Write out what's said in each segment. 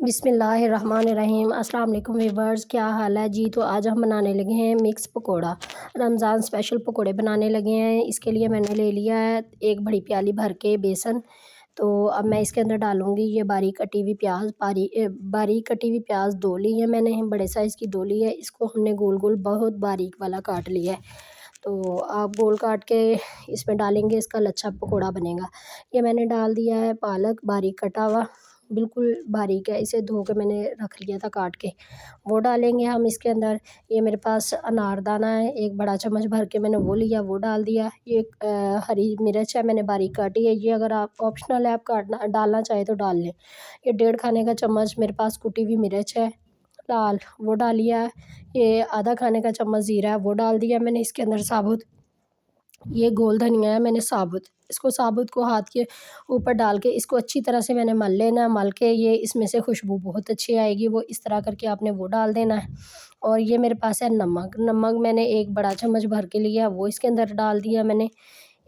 बिस्मिल्लाहिर्रहमानिर्रहीम। अस्सलाम वालेकुम व्यूअर्स, क्या हाल है जी। तो आज हम बनाने लगे हैं मिक्स पकोड़ा। रमज़ान स्पेशल पकोड़े बनाने लगे हैं। इसके लिए मैंने ले लिया है एक बड़ी प्याली भर के बेसन। तो अब मैं इसके अंदर डालूँगी ये बारीक कटी हुई प्याज। बारीक कटी हुई प्याज 2 ली है मैंने, बड़े साइज़ की 2 ली है। इसको हमने गोल गोल बहुत बारीक वाला काट लिया है। तो आप गोल काट के इसमें डालेंगे, इसका लच्छा पकोड़ा बनेगा। ये मैंने डाल दिया है पालक बारीक कटा हुआ, बिल्कुल बारीक है, इसे धो के मैंने रख लिया था काट के। वो डालेंगे हम इसके अंदर। ये मेरे पास अनारदाना है, एक बड़ा चम्मच भर के मैंने वो लिया, वो डाल दिया। ये हरी मिर्च है, मैंने बारीक काटी है। ये अगर आप ऑप्शनल है, आप काटना डालना चाहे तो डाल लें। ये 1.5 खाने का चम्मच मेरे पास कुटी हुई मिर्च है लाल, वो डालिया है। ये आधा खाने का चम्मच ज़ीरा है, वो डाल दिया मैंने इसके अंदर साबुत। ये गोल धनिया है मैंने साबुत, इसको साबुत को हाथ के ऊपर डाल के इसको अच्छी तरह से मैंने मल लेना है। मल के ये इसमें से खुशबू बहुत अच्छी आएगी, वो इस तरह करके आपने वो डाल देना है। और ये मेरे पास है नमक मैंने एक बड़ा चम्मच भर के लिया, वो इसके अंदर डाल दिया मैंने।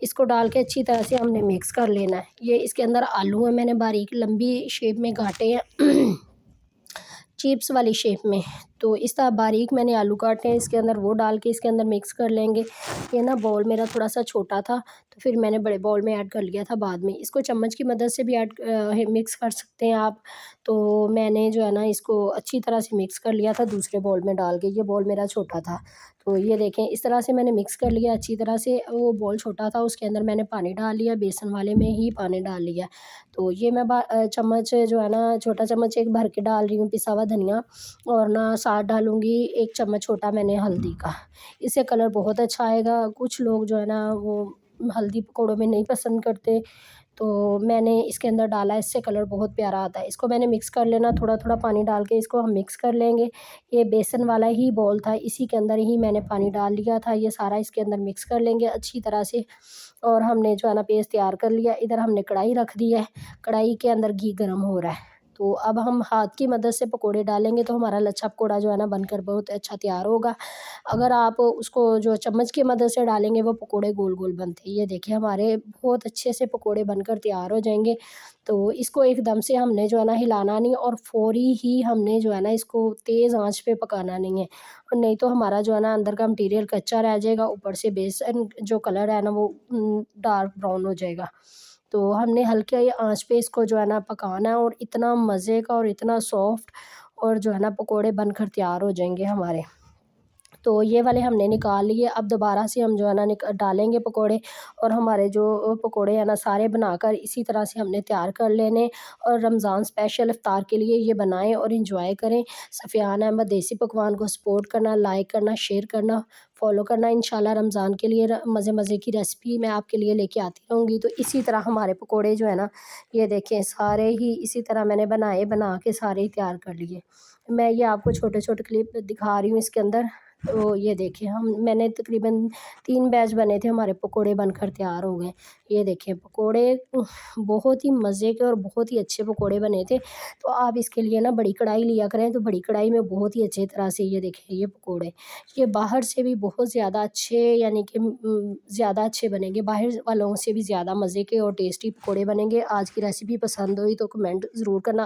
इसको डाल के अच्छी तरह से हमने मिक्स कर लेना है। ये इसके अंदर आलू है, मैंने बारीक लंबी शेप में काटे हैं चिप्स वाली शेप में। तो इस तरह बारीक मैंने आलू काटे हैं, इसके अंदर वो डाल के इसके अंदर मिक्स कर लेंगे। ये ना बाउल मेरा थोड़ा सा छोटा था, तो फिर मैंने बड़े बाउल में ऐड कर लिया था बाद में। इसको चम्मच की मदद से भी मिक्स कर सकते हैं आप। तो मैंने जो है ना इसको अच्छी तरह से मिक्स कर लिया था दूसरे बाउल में डाल के, ये बाउल मेरा छोटा था। तो ये देखें इस तरह से मैंने मिक्स कर लिया अच्छी तरह से। वो बाउल छोटा था, उसके अंदर मैंने पानी डाल लिया, बेसन वाले में ही पानी डाल लिया। तो ये मैं चम्मच जो है ना, छोटा चम्मच एक भर के डाल रही हूँ पिसा हुआ धनिया। और ना साथ डालूँगी 1 चम्मच छोटा मैंने हल्दी का, इससे कलर बहुत अच्छा आएगा। कुछ लोग जो है ना वो हल्दी पकौड़ों में नहीं पसंद करते, तो मैंने इसके अंदर डाला है, इससे कलर बहुत प्यारा आता है। इसको मैंने मिक्स कर लेना, थोड़ा थोड़ा पानी डाल के इसको हम मिक्स कर लेंगे। ये बेसन वाला ही बॉल था, इसी के अंदर ही मैंने पानी डाल लिया था। ये सारा इसके अंदर मिक्स कर लेंगे अच्छी तरह से। और हमने जो है ना पेस्ट तैयार कर लिया। इधर हमने कढ़ाई रख दी है, कढ़ाई के अंदर घी गर्म हो रहा है। तो अब हम हाथ की मदद से पकोड़े डालेंगे, तो हमारा लच्छा पकोड़ा जो है ना बनकर बहुत अच्छा तैयार होगा। अगर आप उसको जो चम्मच की मदद से डालेंगे, वो पकोड़े गोल गोल बनते हैं। ये देखिए हमारे बहुत अच्छे से पकोड़े बनकर तैयार हो जाएंगे। तो इसको एकदम से हमने जो है ना हिलाना नहीं, और फौरी ही हमने जो है ना इसको तेज़ आंच पे पकाना नहीं है, और नहीं तो हमारा जो है ना अंदर का मटीरियल कच्चा रह जाएगा, ऊपर से बेसन जो कलर है ना वो डार्क ब्राउन हो जाएगा। तो हमने हल्के आंच पे इसको जो है ना पकाना है, और इतना मज़े का और इतना सॉफ्ट और जो है ना पकोड़े बनकर तैयार हो जाएंगे हमारे। तो ये वाले हमने निकाल लिए। अब दोबारा से हम जो है ना डालेंगे पकोड़े, और हमारे जो पकोड़े हैं ना सारे बनाकर इसी तरह से हमने तैयार कर लेने। और रमज़ान स्पेशल इफ्तार के लिए ये बनाएं और इंजॉय करें। सफ़ियान अहमद देसी पकवान को सपोर्ट करना, लाइक करना, शेयर करना, फॉलो करना। इंशाल्लाह रमज़ान के लिए मज़े मज़े की रेसिपी मैं आपके लिए लेके आती रहूँगी। तो इसी तरह हमारे पकोड़े जो है ना, ये देखें सारे ही इसी तरह मैंने बना के सारे ही तैयार कर लिए। मैं ये आपको छोटे छोटे क्लिप दिखा रही हूँ इसके अंदर। तो ये देखिए मैंने तकरीबन 3 बैच बने थे, हमारे पकोड़े बनकर तैयार हो गए। ये देखिए पकोड़े बहुत ही मज़े के और बहुत ही अच्छे पकोड़े बने थे। तो आप इसके लिए ना बड़ी कढ़ाई लिया करें, तो बड़ी कढ़ाई में बहुत ही अच्छी तरह से ये देखिए ये पकोड़े, ये बाहर से भी बहुत ज़्यादा अच्छे, यानी कि ज़्यादा अच्छे बनेंगे, बाहर वालों से भी ज़्यादा मज़े के और टेस्टी पकोड़े बनेंगे। आज की रेसिपी पसंद हुई तो कमेंट ज़रूर करना।